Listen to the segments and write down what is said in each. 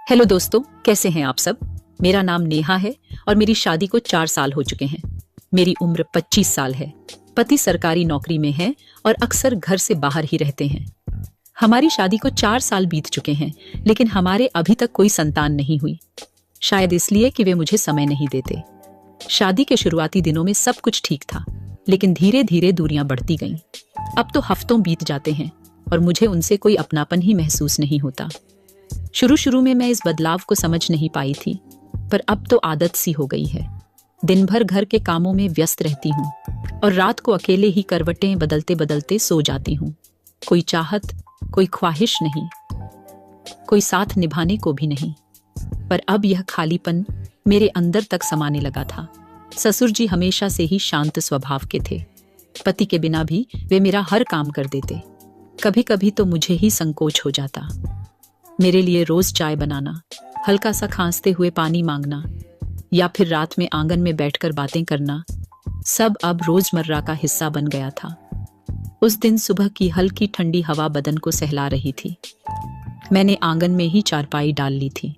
Hello दोस्तों, कैसे हैं आप सब। मेरा नाम नेहा है और मेरी शादी को 4 साल हो चुके हैं। मेरी उम्र 25 साल है। पति सरकारी नौकरी में है और अक्सर घर से बाहर ही रहते हैं। हमारी शादी को 4 साल बीत चुके हैं, लेकिन हमारे अभी तक कोई संतान नहीं हुई। शायद इसलिए कि वे मुझे समय नहीं देते। शादी के शुरुआती दिनों में सब कुछ ठीक था, लेकिन धीरे धीरे दूरियां बढ़ती गईं। अब तो हफ्तों बीत जाते हैं और मुझे उनसे कोई अपनापन ही महसूस नहीं होता। शुरू शुरू में मैं इस बदलाव को समझ नहीं पाई थी, पर अब तो आदत सी हो गई है। दिन भर घर के कामों में व्यस्त रहती हूँ और रात को अकेले ही करवटें बदलते बदलते सो जाती हूँ। कोई चाहत, कोई ख्वाहिश नहीं, कोई साथ निभाने को भी नहीं। पर अब यह खालीपन मेरे अंदर तक समाने लगा था। ससुर जी हमेशा से ही शांत स्वभाव के थे। पति के बिना भी वे मेरा हर काम कर देते। कभी कभी तो मुझे ही संकोच हो जाता। मेरे लिए रोज चाय बनाना, हल्का सा खांसते हुए पानी मांगना या फिर रात में आंगन में बैठकर बातें करना, सब अब रोजमर्रा का हिस्सा बन गया था। उस दिन सुबह की हल्की ठंडी हवा बदन को सहला रही थी। मैंने आंगन में ही चारपाई डाल ली थी।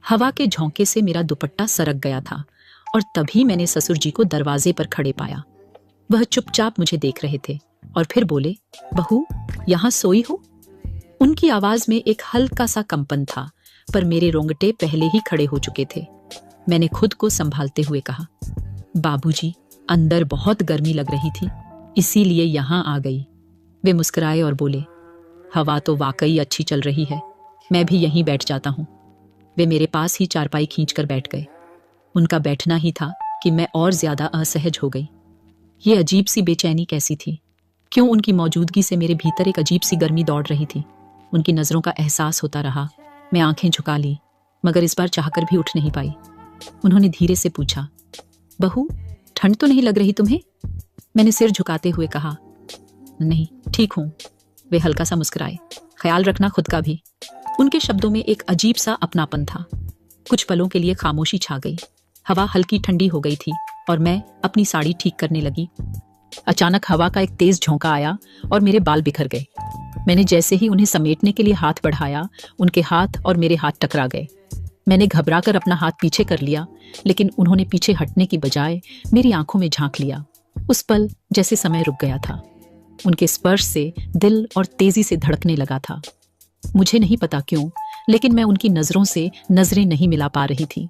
हवा के झोंके से मेरा दुपट्टा सरक गया था और तभी मैंने ससुर जी को दरवाजे पर खड़े पाया। वह चुपचाप मुझे देख रहे थे और फिर बोले, बहू, यहाँ सोई हो? उनकी आवाज में एक हल्का सा कंपन था, पर मेरे रोंगटे पहले ही खड़े हो चुके थे। मैंने खुद को संभालते हुए कहा, बाबूजी, अंदर बहुत गर्मी लग रही थी, इसीलिए यहाँ आ गई। वे मुस्कुराए और बोले, हवा तो वाकई अच्छी चल रही है, मैं भी यहीं बैठ जाता हूँ। वे मेरे पास ही चारपाई खींचकर बैठ गए। उनका बैठना ही था कि मैं और ज्यादा असहज हो गई। ये अजीब सी बेचैनी कैसी थी? क्यों उनकी मौजूदगी से मेरे भीतर एक अजीब सी गर्मी दौड़ रही थी? उनकी नजरों का एहसास होता रहा। मैं आंखें झुका ली, मगर इस बार चाहकर भी उठ नहीं पाई। उन्होंने धीरे से पूछा, बहू, ठंड तो नहीं लग रही तुम्हें? मैंने सिर झुकाते हुए कहा, नहीं, ठीक हूं। वे हल्का सा मुस्कुराए, ख्याल रखना खुद का भी। उनके शब्दों में एक अजीब सा अपनापन था। कुछ पलों के लिए खामोशी छा गई। हवा हल्की ठंडी हो गई थी और मैं अपनी साड़ी ठीक करने लगी। अचानक हवा का एक तेज झोंका आया और मेरे बाल बिखर गए। मैंने जैसे ही उन्हें समेटने के लिए हाथ बढ़ाया, उनके हाथ और मेरे हाथ टकरा गए। मैंने घबराकर अपना हाथ पीछे कर लिया, लेकिन उन्होंने पीछे हटने की बजाय मेरी आंखों में झांक लिया। उस पल जैसे समय रुक गया था। उनके स्पर्श से दिल और तेजी से धड़कने लगा था। मुझे नहीं पता क्यों, लेकिन मैं उनकी नजरों से नजरें नहीं मिला पा रही थी।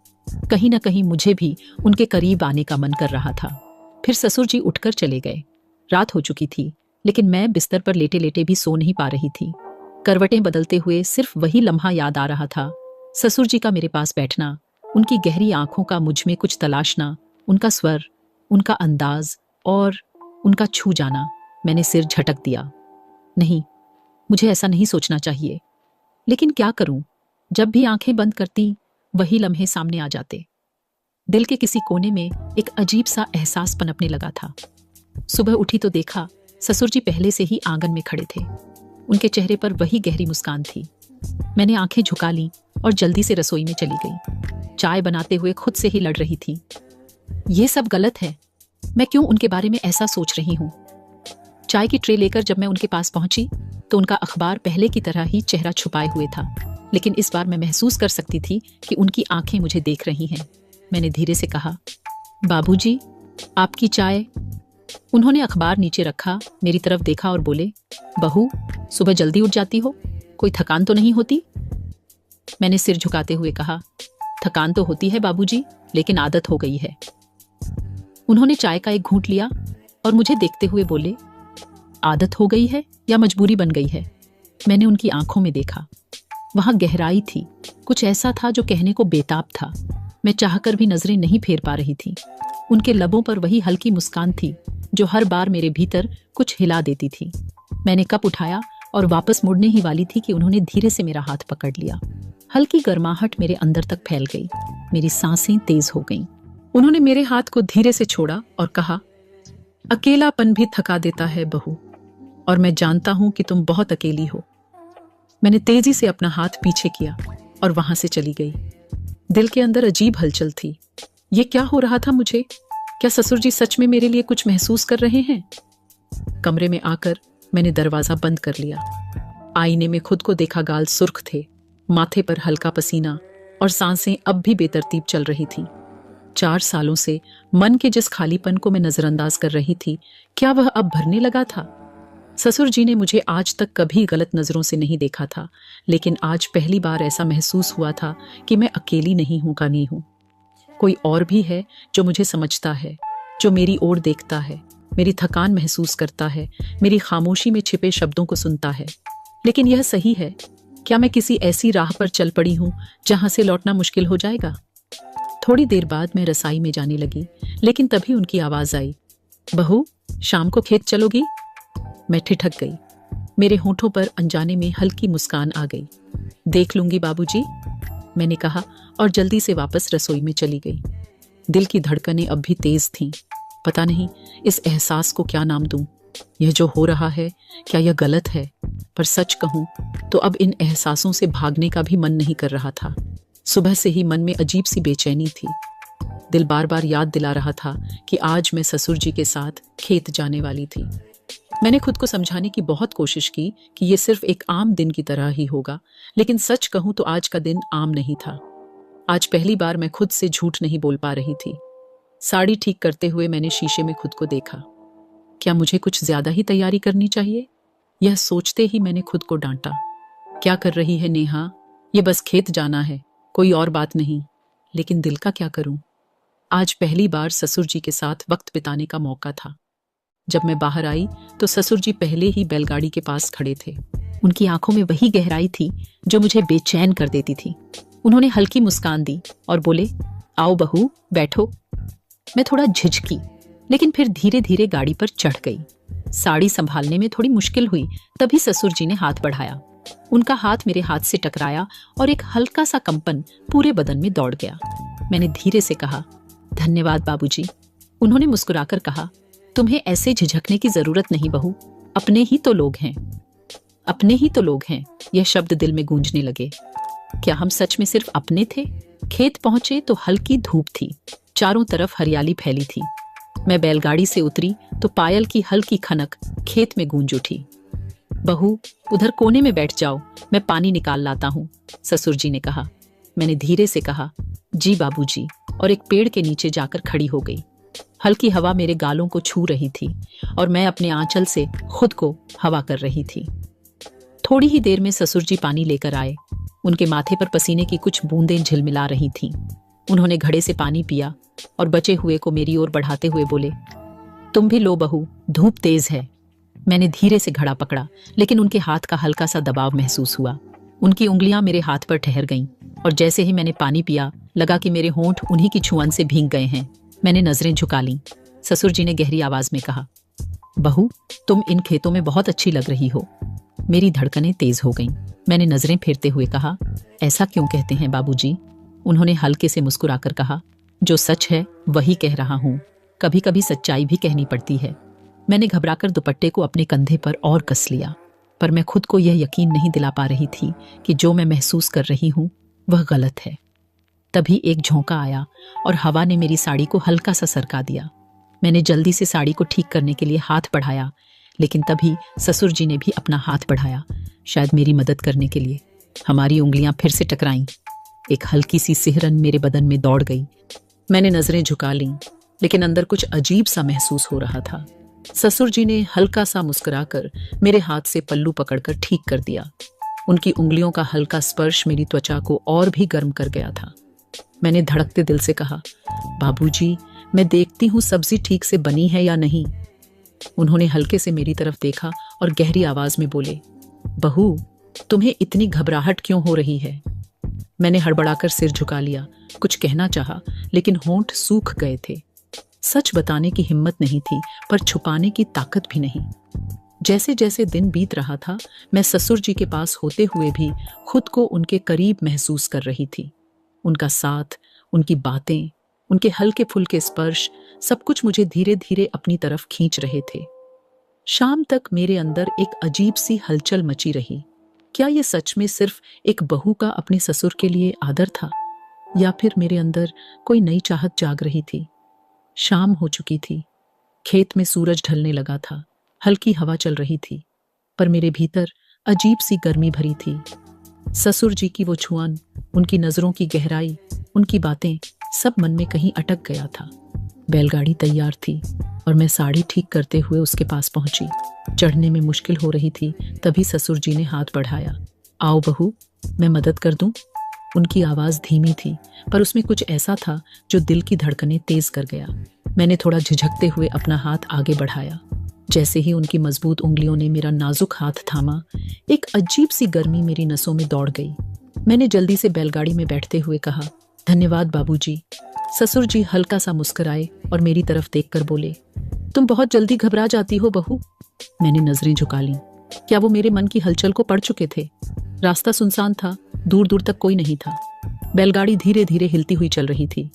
कहीं ना कहीं मुझे भी उनके करीब आने का मन कर रहा था। फिर ससुर जी उठकर चले गए। रात हो चुकी थी, लेकिन मैं बिस्तर पर लेटे लेटे भी सो नहीं पा रही थी। करवटें बदलते हुए सिर्फ वही लम्हा याद आ रहा था। ससुर जी का मेरे पास बैठना, उनकी गहरी आंखों का मुझ में कुछ तलाशना, उनका स्वर, उनका अंदाज और उनका छू जाना। मैंने सिर झटक दिया। नहीं, मुझे ऐसा नहीं सोचना चाहिए, लेकिन क्या करूं? जब भी आंखें बंद करती, वही लम्हे सामने आ जाते। दिल के किसी कोने में एक अजीब सा एहसास पनपने लगा था। सुबह उठी तो देखा ससुर जी पहले से ही आंगन में खड़े थे। उनके चेहरे पर वही गहरी मुस्कान थी। मैंने आंखें झुका ली और जल्दी से रसोई में चली गई। चाय बनाते हुए खुद से ही लड़ रही थी। ये सब गलत है। मैं क्यों उनके बारे में ऐसा सोच रही हूँ? चाय की ट्रे लेकर जब मैं उनके पास पहुंची, तो उनका अखबार पहले की तरह ही चेहरा छुपाए हुए था, लेकिन इस बार मैं महसूस कर सकती थी कि उनकी आंखें मुझे देख रही हैं। मैंने धीरे से कहा, बाबूजी, आपकी चाय। उन्होंने अखबार नीचे रखा, मेरी तरफ देखा और बोले, बहू, सुबह जल्दी उठ जाती हो, कोई थकान तो नहीं होती? मैंने सिर झुकाते हुए कहा, थकान तो होती है बाबूजी, लेकिन आदत हो गई है। उन्होंने चाय का एक घूंट लिया और मुझे देखते हुए बोले, आदत हो गई है या मजबूरी बन गई है? मैंने उनकी आंखों में देखा। वहां गहराई थी, कुछ ऐसा था जो कहने को बेताब था। मैं चाहकर भी नजरें नहीं फेर पा रही थी। उनके लबों पर वही हल्की मुस्कान थी जो हर बार मेरे भीतर कुछ हिला देती थी। मैंने कप उठाया और वापस मुड़ने ही वाली थी कि उन्होंने धीरे से मेरा हाथ पकड़ लिया। हल्की गर्माहट मेरे अंदर तक फैल गई। मेरी सांसें तेज हो गईं। उन्होंने मेरे हाथ को धीरे से छोड़ा और कहा, अकेलापन भी थका देता है बहू, और मैं जानता हूं कि तुम बहुत अकेली हो। मैंने तेजी से अपना हाथ पीछे किया और वहां से चली गई। दिल के अंदर अजीब हलचल थी। ये क्या हो रहा था मुझे? क्या ससुर जी सच में मेरे लिए कुछ महसूस कर रहे हैं? कमरे में आकर मैंने दरवाजा बंद कर लिया। आईने में खुद को देखा। गाल सुर्ख थे, माथे पर हल्का पसीना और सांसें अब भी बेतरतीब चल रही थी। 4 सालों से मन के जिस खालीपन को मैं नजरअंदाज कर रही थी, क्या वह अब भरने लगा था? ससुर जी ने मुझे आज तक कभी गलत नजरों से नहीं देखा था, लेकिन आज पहली बार ऐसा महसूस हुआ था कि मैं अकेली नहीं हूं का नहीं हूं। कोई और भी है जो मुझे समझता है, जो मेरी ओर देखता है, मेरी थकान महसूस करता है, मेरी खामोशी में छिपे शब्दों को सुनता है। लेकिन यह सही है? क्या मैं किसी ऐसी राह पर चल पड़ी हूं जहां से लौटना मुश्किल हो जाएगा? थोड़ी देर बाद मैं रसाई में जाने लगी, लेकिन तभी उनकी आवाज आई, बहू, शाम को खेत चलोगी? मैं ठिठक गई। मेरे होठों पर अनजाने में हल्की मुस्कान आ गई। देख लूंगी बाबूजी, मैंने कहा और जल्दी से वापस रसोई में चली गई। दिल की धड़कनें अब भी तेज थीं। पता नहीं इस एहसास को क्या नाम दूं। यह जो हो रहा है, क्या यह गलत है? पर सच कहूं तो अब इन एहसासों से भागने का भी मन नहीं कर रहा था। सुबह से ही मन में अजीब सी बेचैनी थी। दिल बार बार याद दिला रहा था कि आज मैं ससुर जी के साथ खेत जाने वाली थी। मैंने खुद को समझाने की बहुत कोशिश की कि यह सिर्फ एक आम दिन की तरह ही होगा, लेकिन सच कहूं तो आज का दिन आम नहीं था। आज पहली बार मैं खुद से झूठ नहीं बोल पा रही थी। साड़ी ठीक करते हुए मैंने शीशे में खुद को देखा। क्या मुझे कुछ ज्यादा ही तैयारी करनी चाहिए? यह सोचते ही मैंने खुद को डांटा। क्या कर रही है नेहा? ये बस खेत जाना है, कोई और बात नहीं। लेकिन दिल का क्या करूं? आज पहली बार ससुर जी के साथ वक्त बिताने का मौका था। जब मैं बाहर आई तो ससुर जी पहले ही बैलगाड़ी के पास खड़े थे। उनकी आंखों में वही गहराई थी जो मुझे बेचैन कर देती थी। उन्होंने हल्की मुस्कान दी और बोले, आओ बहू, बैठो। मैं थोड़ा झिझकी, लेकिन फिर धीरे धीरे गाड़ी पर चढ़ गई। साड़ी संभालने में थोड़ी मुश्किल हुई, तभी ससुर जी ने हाथ बढ़ाया। उनका हाथ मेरे हाथ से टकराया और एक हल्का सा कंपन पूरे बदन में दौड़ गया। मैंने धीरे से कहा, धन्यवाद बाबूजी। उन्होंने मुस्कुराकर कहा, तुम्हें ऐसे झिझकने की जरूरत नहीं बहू, अपने ही तो लोग हैं। अपने ही तो लोग हैं, यह शब्द दिल में गूंजने लगे। क्या हम सच में सिर्फ अपने थे? खेत पहुंचे तो हल्की धूप थी, चारों तरफ हरियाली फैली थी। मैं बैलगाड़ी से उतरी तो पायल की हल्की खनक खेत में गूंज उठी। बहू, उधर कोने में बैठ जाओ, मैं पानी निकाल लाता हूँ, ससुर जी ने कहा। मैंने धीरे से कहा, जी बाबूजी, और एक पेड़ के नीचे जाकर खड़ी हो गई। हल्की हवा मेरे गालों को छू रही थी और मैं अपने आंचल से खुद को हवा कर रही थी। थोड़ी ही देर में ससुर जी पानी लेकर आए। उनके माथे पर पसीने की कुछ बूंदें झिलमिला रही थीं। उन्होंने घड़े से पानी पिया और बचे हुए को मेरी ओर बढ़ाते हुए बोले, तुम भी लो बहू, धूप तेज है। मैंने धीरे से घड़ा पकड़ा, लेकिन उनके हाथ का हल्का सा दबाव महसूस हुआ। उनकी उंगलियां मेरे हाथ पर ठहर गईं और जैसे ही मैंने पानी पिया, लगा कि मेरे होंठ उन्हीं की छुअन से भीग गए हैं। मैंने नजरें झुका लीं। ससुर जी ने गहरी आवाज में कहा, बहू, तुम इन खेतों में बहुत अच्छी लग रही हो। मेरी धड़कनें तेज हो गईं। मैंने नजरें फेरते हुए कहा, ऐसा क्यों कहते हैं बाबूजी? उन्होंने हल्के से मुस्कुराकर कहा, जो सच है वही कह रहा हूं, कभी कभी सच्चाई भी कहनी पड़ती है। मैंने घबराकर दुपट्टे को अपने कंधे पर और कस लिया, पर मैं खुद को यह यकीन नहीं दिला पा रही थी कि जो मैं महसूस कर रही हूं वह गलत है। तभी एक झोंका आया और हवा ने मेरी साड़ी को हल्का सा सरका दिया। मैंने जल्दी से साड़ी को ठीक करने के लिए हाथ बढ़ाया, लेकिन तभी ससुर जी ने भी अपना हाथ बढ़ाया, शायद मेरी मदद करने के लिए। हमारी उंगलियां फिर से टकराईं। एक हल्की सी सिहरन मेरे बदन में दौड़ गई। मैंने नजरें झुका लीं, लेकिन अंदर कुछ अजीब सा महसूस हो रहा था। ससुर जी ने हल्का सा मुस्कुराकर मेरे हाथ से पल्लू पकड़कर ठीक कर दिया। उनकी उंगलियों का हल्का स्पर्श मेरी त्वचा को और भी गर्म कर गया था। मैंने धड़कते दिल से कहा, बाबूजी, मैं देखती हूँ सब्जी ठीक से बनी है या नहीं। उन्होंने हल्के से मेरी तरफ देखा और गहरी आवाज में बोले, बहू, तुम्हें इतनी घबराहट क्यों हो रही है? मैंने हड़बड़ाकर सिर झुका लिया। कुछ कहना चाहा, लेकिन होंठ सूख गए थे। सच बताने की हिम्मत नहीं थी, पर छुपाने की ताकत भी नहीं। जैसे जैसे दिन बीत रहा था, मैं ससुर जी के पास होते हुए भी खुद को उनके करीब महसूस कर रही थी। उनका साथ, उनकी बातें, उनके हल्के फुल्के स्पर्श, सब कुछ मुझे धीरे धीरे अपनी तरफ खींच रहे थे। शाम तक मेरे अंदर एक अजीब सी हलचल मची रही। क्या ये सच में सिर्फ एक बहू का अपने ससुर के लिए आदर था, या फिर मेरे अंदर कोई नई चाहत जाग रही थी? शाम हो चुकी थी। खेत में सूरज ढलने लगा था। हल्की हवा चल रही थी, पर मेरे भीतर अजीब सी गर्मी भरी थी। ससुर जी की वो छुआन, उनकी नजरों की गहराई, उनकी बातें, सब मन में कहीं अटक गया था। बैलगाड़ी तैयार थी और मैं साड़ी ठीक करते हुए उसके पास पहुंची। चढ़ने में मुश्किल हो रही थी, तभी ससुर जी ने हाथ बढ़ाया। आओ बहू, मैं मदद कर दूं? उनकी आवाज धीमी थी, पर उसमें कुछ ऐसा था जो दिल की धड़कनें तेज कर गया। मैंने थोड़ा झिझकते हुए अपना हाथ आगे बढ़ाया। जैसे ही उनकी मजबूत उंगलियों ने मेरा नाजुक हाथ थामा, एक अजीब सी गर्मी मेरी नसों में दौड़ गई। मैंने जल्दी से बैलगाड़ी में बैठते हुए कहा, धन्यवाद बाबूजी। ससुर जी हल्का सा मुस्कुराए और मेरी तरफ देखकर बोले, तुम बहुत जल्दी घबरा जाती हो बहू। मैंने नजरें झुका लीं। क्या वो मेरे मन की हलचल को पढ़ चुके थे? रास्ता सुनसान था, दूर दूर तक कोई नहीं था। बैलगाड़ी धीरे धीरे हिलती हुई चल रही थी।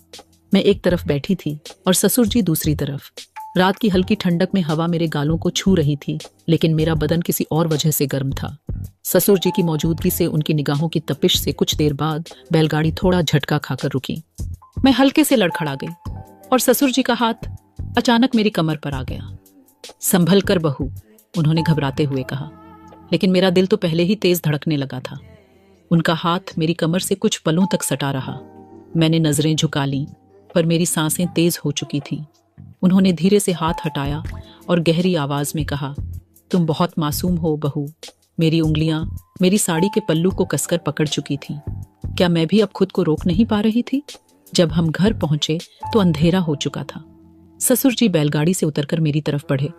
मैं एक तरफ बैठी थी और ससुर जी दूसरी तरफ। रात की हल्की ठंडक में हवा मेरे गालों को छू रही थी, लेकिन मेरा बदन किसी और वजह से गर्म था। ससुर जी की मौजूदगी से, उनकी निगाहों की तपिश से कुछ देर बाद बैलगाड़ी थोड़ा झटका खाकर रुकी। मैं हल्के से लड़खड़ा गई और ससुर जी का हाथ अचानक मेरी कमर पर आ गया। संभल कर बहू, उन्होंने घबराते हुए कहा, लेकिन मेरा दिल तो पहले ही तेज धड़कने लगा था। उनका हाथ मेरी कमर से कुछ पलों तक सटा रहा। मैंने नजरें झुका लीं, पर मेरी सांसें तेज हो चुकी थीं। उन्होंने धीरे से हाथ हटाया और गहरी आवाज में कहा, तुम बहुत मासूम हो बहू। मेरी उंगलियां मेरी साड़ी के पल्लू को कसकर पकड़ चुकी थीं। क्या मैं भी अब खुद को रोक नहीं पा रही थी? जब हम घर पहुंचे तो अंधेरा हो चुका था। ससुर जी बैलगाड़ी से उतरकर मेरी तरफ बढ़े।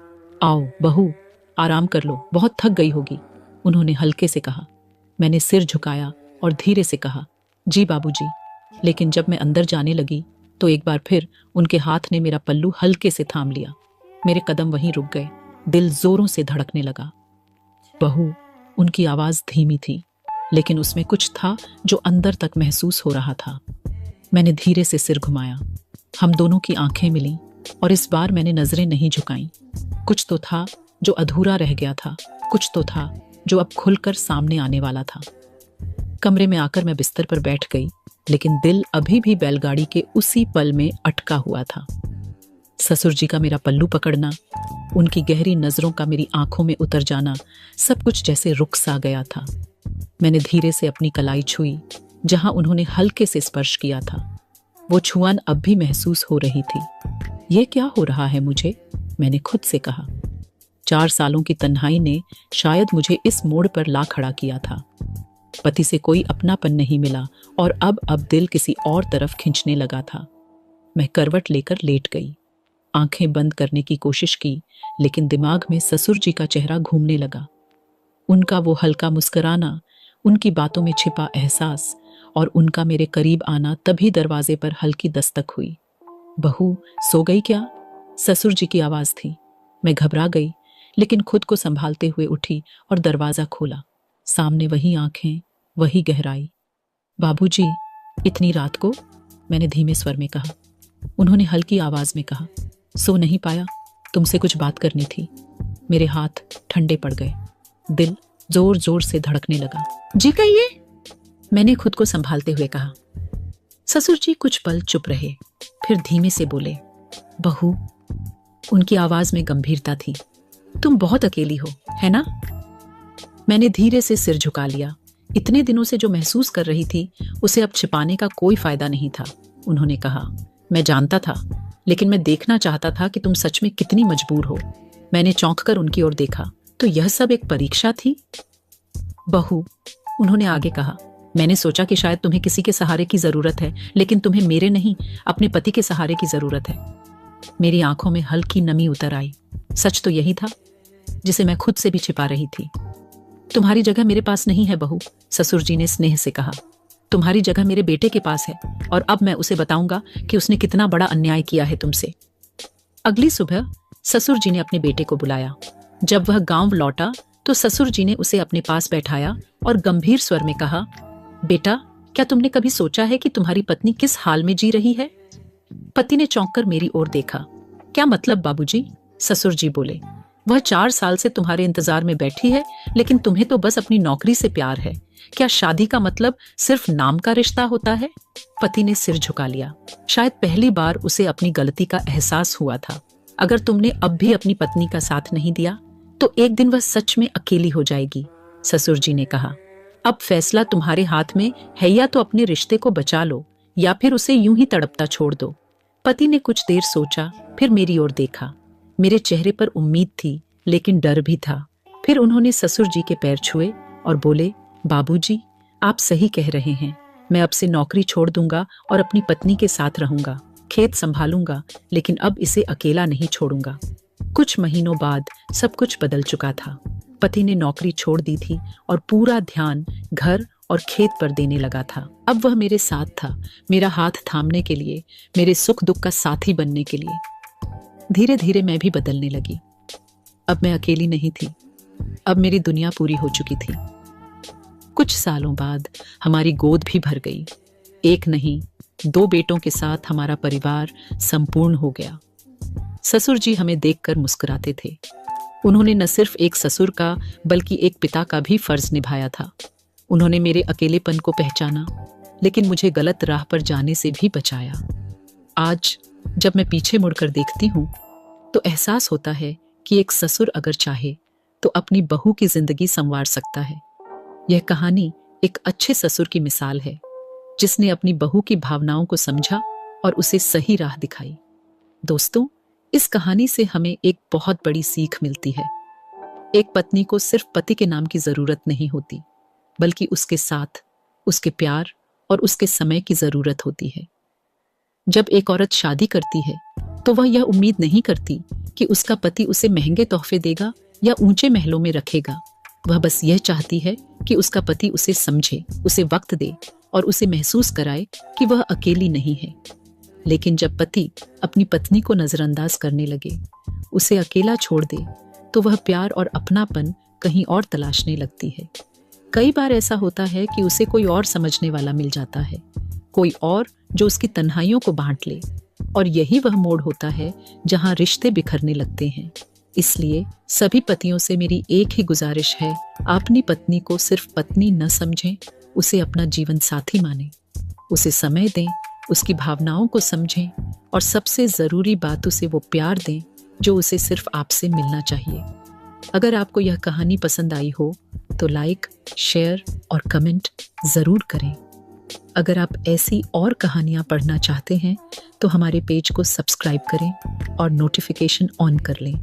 आओ बहू, आराम कर लो, बहुत थक गई होगी, उन्होंने हल्के से कहा। मैंने सिर झुकाया और धीरे से कहा, जी बाबूजी। लेकिन जब मैं अंदर जाने लगी तो एक बार फिर उनके हाथ ने मेरा पल्लू हल्के से थाम लिया। मेरे कदम वहीं रुक गए, दिल जोरों से धड़कने लगा। बहू, उनकी आवाज धीमी थी, लेकिन उसमें कुछ था जो अंदर तक महसूस हो रहा था। मैंने धीरे से सिर घुमाया। हम दोनों की आंखें मिलीं और इस बार मैंने नजरें नहीं झुकाईं। कुछ तो था जो अधूरा रह गया था, कुछ तो था जो अब खुलकर सामने आने वाला था। कमरे में आकर मैं बिस्तर पर बैठ गई, लेकिन दिल अभी भी बैलगाड़ी के उसी पल में अटका हुआ था। ससुर जी का मेरा पल्लू पकड़ना, उनकी गहरी नजरों का मेरी आंखों में उतर जाना, सब कुछ जैसे रुक सा गया था। मैंने धीरे से अपनी कलाई छुई, जहां उन्होंने हल्के से स्पर्श किया था। वो छुआन अब भी महसूस हो रही थी। ये क्या हो रहा है मुझे? मैंने खुद से कहा। 4 सालों की तन्हाई ने शायद मुझे इस मोड़ पर ला खड़ा किया था। पति से कोई अपनापन नहीं मिला और अब दिल किसी और तरफ खींचने लगा था। मैं करवट लेकर लेट गई, आंखें बंद करने की कोशिश की, लेकिन दिमाग में ससुर जी का चेहरा घूमने लगा। उनका वो हल्का मुस्कुराना, उनकी बातों में छिपा एहसास और उनका मेरे करीब आना। तभी दरवाजे पर हल्की दस्तक हुई। बहू, सो गई क्या? ससुर जी की आवाज थी। मैं घबरा गई, लेकिन खुद को संभालते हुए उठी और दरवाजा खोला। सामने वही आंखें, वही गहराई। बाबूजी, इतनी रात को? मैंने धीमे स्वर में कहा। उन्होंने हल्की आवाज में कहा, सो नहीं पाया, तुमसे कुछ बात करनी थी। मेरे हाथ ठंडे पड़ गए, दिल जोर जोर से धड़कने लगा। जी कहिए, मैंने खुद को संभालते हुए कहा। ससुर जी कुछ पल चुप रहे, फिर धीमे से बोले, बहू, उनकी आवाज में गंभीरता थी, तुम बहुत अकेली हो, है ना? मैंने धीरे से सिर झुका लिया। इतने दिनों से जो महसूस कर रही थी, उसे अब छिपाने का कोई फायदा नहीं था। उन्होंने कहा, मैं जानता था, लेकिन मैं देखना चाहता था कि तुम सच में कितनी मजबूर हो। मैंने चौंक कर उनकी ओर देखा, तो यह सब एक परीक्षा थी? बहू, उन्होंने आगे कहा, मैंने सोचा कि शायद तुम्हें किसी के सहारे की जरूरत है, लेकिन तुम्हें मेरे नहीं, अपने पति के सहारे की जरूरत है। मेरी आंखों में हल्की नमी उतर आई। सच तो यही था जिसे मैं खुद से भी छिपा रही थी। तुम्हारी जगह मेरे पास नहीं है बहू, ससुर जी ने स्नेह से कहा। तुम्हारी जगह मेरे बेटे के पास है, और अब मैं उसे बताऊंगा कि उसने कितना बड़ा अन्याय किया है तुमसे। अगली सुबह ससुर जी ने अपने बेटे को बुलाया। जब वह गांव लौटा तो ससुर जी ने उसे अपने पास बैठाया और गंभीर स्वर में कहा, बेटा, क्या तुमने कभी सोचा है कि तुम्हारी पत्नी किस हाल में जी रही है? पति ने चौंककर मेरी ओर देखा। क्या मतलब बाबूजी? ससुर जी बोले, वह 4 साल से तुम्हारे इंतजार में बैठी है, लेकिन तुम्हें तो बस अपनी नौकरी से प्यार है। क्या शादी का मतलब सिर्फ नाम का रिश्ता होता है? पति ने सिर झुका लिया। शायद पहली बार उसे अपनी गलती का एहसास हुआ था। अगर तुमने अब भी अपनी पत्नी का साथ नहीं दिया, तो एक दिन वह सच में अकेली हो जाएगी, ससुर जी ने कहा। अब फैसला तुम्हारे हाथ में है, या तो अपने रिश्ते को बचा लो या फिर उसे यूं ही तड़पता छोड़ दो। पति ने कुछ देर सोचा, फिर मेरी ओर देखा। मेरे चेहरे पर उम्मीद थी लेकिन डर भी था। फिर उन्होंने ससुर जी के पैर छुए और बोले, बाबूजी, आप सही कह रहे हैं। मैं अब से नौकरी छोड़ दूंगा और अपनी पत्नी के साथ रहूंगा, खेत संभालूंगा, लेकिन अब इसे अकेला नहीं छोड़ूंगा। कुछ महीनों बाद सब कुछ बदल चुका था। पति ने नौकरी छोड़ दी थी और पूरा ध्यान घर और खेत पर देने लगा था। अब वह मेरे साथ था, मेरा हाथ थामने के लिए, मेरे सुख दुख का साथी बनने के लिए। धीरे धीरे मैं भी बदलने लगी। अब मैं अकेली नहीं थी, अब मेरी दुनिया पूरी हो चुकी थी। कुछ सालों बाद हमारी गोद भी भर गई। एक नहीं, 2 बेटों के साथ हमारा परिवार संपूर्ण हो गया। ससुर जी हमें देखकर मुस्कुराते थे। उन्होंने न सिर्फ एक ससुर का बल्कि एक पिता का भी फर्ज निभाया था। उन्होंने मेरे अकेलेपन को पहचाना, लेकिन मुझे गलत राह पर जाने से भी बचाया। आज जब मैं पीछे मुड़कर देखती हूँ तो एहसास होता है कि एक ससुर अगर चाहे तो अपनी बहू की जिंदगी संवार सकता है। यह कहानी एक अच्छे ससुर की मिसाल है, जिसने अपनी बहू की भावनाओं को समझा और उसे सही राह दिखाई। दोस्तों, इस कहानी से हमें एक बहुत बड़ी सीख मिलती है। एक पत्नी को सिर्फ पति के नाम की जरूरत नहीं होती, बल्कि उसके साथ, उसके प्यार और उसके समय की जरूरत होती है। जब एक औरत शादी करती है तो वह यह उम्मीद नहीं करती कि उसका पति उसे महंगे तोहफे देगा या ऊंचे महलों में रखेगा। वह बस यह चाहती है कि उसका पति उसे समझे, उसे वक्त दे और उसे महसूस कराए कि वह अकेली नहीं है। लेकिन जब पति अपनी पत्नी को नजरअंदाज करने लगे, उसे अकेला छोड़ दे, तो वह प्यार और अपनापन कहीं और तलाशने लगती है। कई बार ऐसा होता है कि उसे कोई और समझने वाला मिल जाता है, कोई और जो उसकी तन्हाइयों को बांट ले, और यही वह मोड़ होता है जहां रिश्ते बिखरने लगते हैं। इसलिए सभी पतियों से मेरी एक ही गुजारिश है, अपनी पत्नी को सिर्फ पत्नी न समझें, उसे अपना जीवन साथी मानें, उसे समय दें, उसकी भावनाओं को समझें और सबसे जरूरी बात, उसे वो प्यार दें जो उसे सिर्फ आपसे मिलना चाहिए। अगर आपको यह कहानी पसंद आई हो तो लाइक, शेयर और कमेंट जरूर करें। अगर आप ऐसी और कहानियां पढ़ना चाहते हैं तो हमारे पेज को सब्सक्राइब करें और नोटिफिकेशन ऑन कर लें।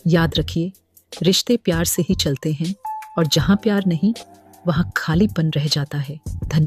याद रखिए, रिश्ते प्यार से ही चलते हैं और जहां प्यार नहीं, वहां खालीपन रह जाता है। धन्यवाद।